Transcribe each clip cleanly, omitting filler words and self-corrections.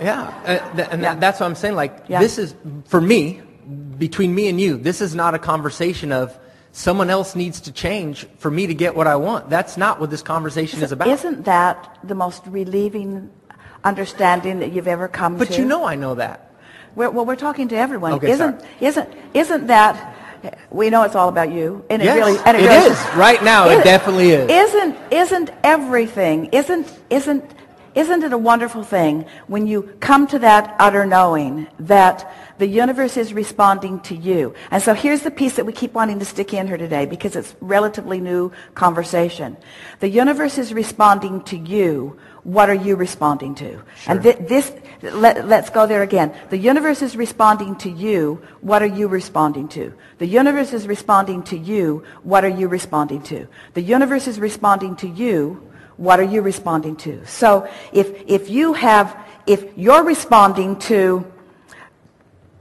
Yeah, that's what I'm saying. Like, Yeah. this is, for me, between me and you, this is not a conversation of someone else needs to change for me to get what I want. That's not what this conversation is about. Isn't that the most relieving understanding that you've ever come to? But you know I know that. We're talking to everyone. Okay, Isn't that, we know it's all about you, and Yes, it really it is. Right now, it definitely is. Isn't everything? Isn't it a wonderful thing when you come to that utter knowing that the universe is responding to you? And so here's the piece that we keep wanting to stick in here today because it's relatively new conversation. The universe is responding to you. What are you responding to? Sure. And let's go there again. The universe is responding to you. What are you responding to? The universe is responding to you. What are you responding to? The universe is responding to you. What are you responding to? So if you're responding to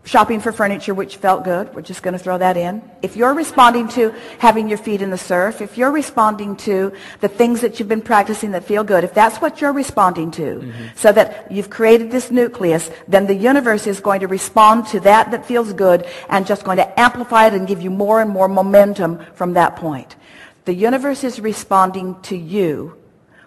shopping for furniture, which felt good, we're just going to throw that in. If you're responding to having your feet in the surf, if you're responding to the things that you've been practicing that feel good, if that's what you're responding to, so that you've created this nucleus, then the universe is going to respond to that feels good and just going to amplify it and give you more and more momentum from that point. The universe is responding to you.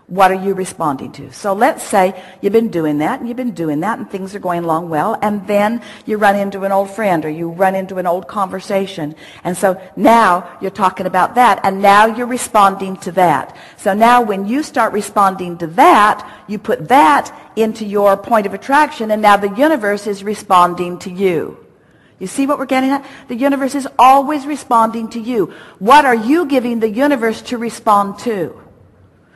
What are you responding to? So let's say you've been doing that, and things are going along well, and then you run into an old friend or you run into an old conversation. And so now you're talking about that, and now you're responding to that. So now when you start responding to that, you put that into your point of attraction, and now the universe is responding to you. You see what we're getting at? The universe is always responding to you. What are you giving the universe to respond to?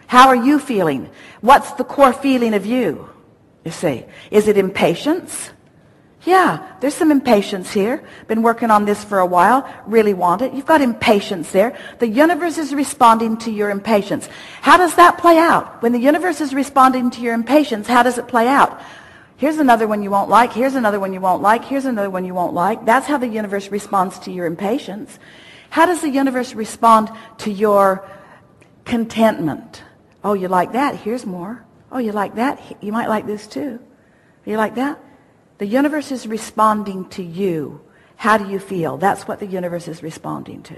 How are you feeling? What's the core feeling of you? You see, is it impatience? Yeah, there's some impatience here. Been working on this for a while. Really want it. You've got impatience there. The universe is responding to your impatience. How does that play out? When the universe is responding to your impatience, how does it play out? Here's another one you won't like. Here's another one you won't like. Here's another one you won't like. That's how the universe responds to your impatience. How does the universe respond to your contentment? Oh, you like that? Here's more. Oh, you like that? You might like this too. You like that? The universe is responding to you. How do you feel? That's what the universe is responding to.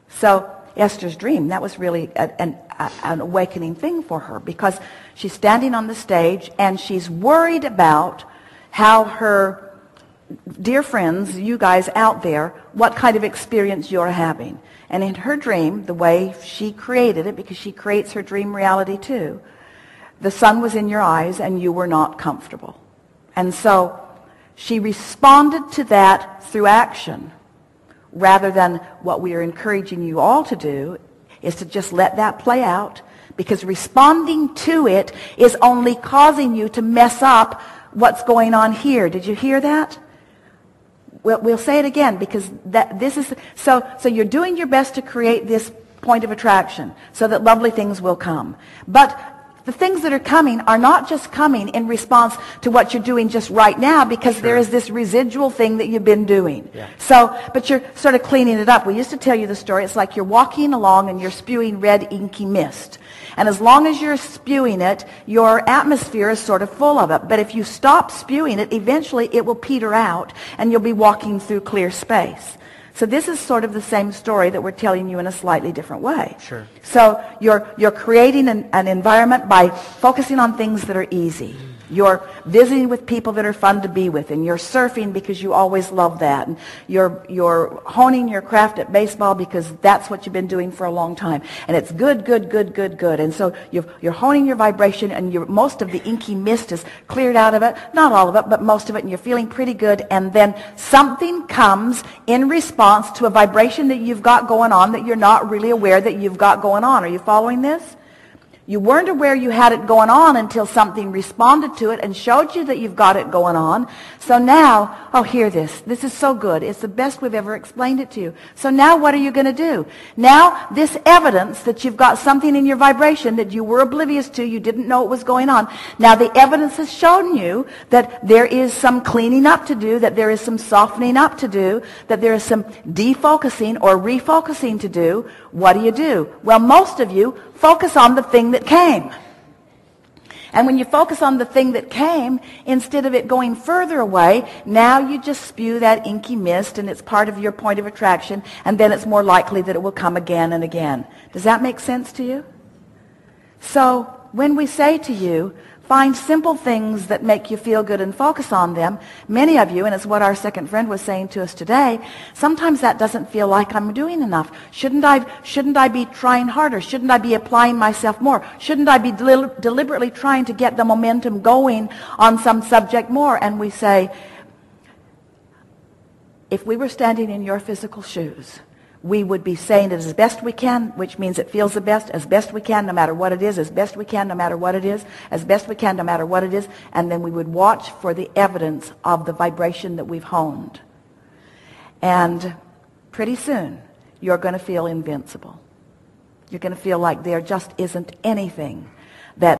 So Esther's dream, that was really an awakening thing for her because she's standing on the stage and she's worried about how her dear friends, you guys out there, what kind of experience you're having. And in her dream, the way she created it, because she creates her dream reality too, the sun was in your eyes and you were not comfortable. And so she responded to that through action, rather than what we are encouraging you all to do is to just let that play out, because responding to it is only causing you to mess up what's going on here. Did you hear that? We'll say it again because this is so you're doing your best to create this point of attraction so that lovely things will come. But the things that are coming are not just coming in response to what you're doing just right now, because there is this residual thing that you've been doing. Yeah. So, but you're sort of cleaning it up. We used to tell you the story. It's like you're walking along and you're spewing red inky mist. And as long as you're spewing it, your atmosphere is sort of full of it. But if you stop spewing it, eventually it will peter out and you'll be walking through clear space. So this is sort of the same story that we're telling you in a slightly different way. Sure. So you're creating an environment by focusing on things that are easy. You're visiting with people that are fun to be with, and you're surfing because you always love that. And you're honing your craft at baseball because that's what you've been doing for a long time. And it's good, good, good, good, good. And so you're honing your vibration, and most of the inky mist is cleared out of it. Not all of it, but most of it, and you're feeling pretty good. And then something comes in response to a vibration that you've got going on that you're not really aware that you've got going on. Are you following this? You weren't aware you had it going on until something responded to it and showed you that you've got it going on. So now, oh, hear this. This is so good. It's the best we've ever explained it to you. So now what are you going to do? Now, this evidence that you've got something in your vibration that you were oblivious to, you didn't know it was going on. Now the evidence has shown you that there is some cleaning up to do, that there is some softening up to do, that there is some defocusing or refocusing to do. What do? Well, most of you focus on the thing that came. And when you focus on the thing that came, instead of it going further away, now you just spew that inky mist, and it's part of your point of attraction, and then it's more likely that it will come again and again. Does that make sense to you? So when we say to you, find simple things that make you feel good and focus on them, many of you, and it's what our second friend was saying to us today, sometimes that doesn't feel like I'm doing enough. Shouldn't I be trying harder? Shouldn't I be applying myself more? Shouldn't I be deliberately trying to get the momentum going on some subject more? And we say, if we were standing in your physical shoes, we would be saying it as best we can, which means it feels the best, as best we can, no matter what it is, as best we can, no matter what it is, as best we can, no matter what it is, and then we would watch for the evidence of the vibration that we've honed. And pretty soon, you're going to feel invincible. You're going to feel like there just isn't anything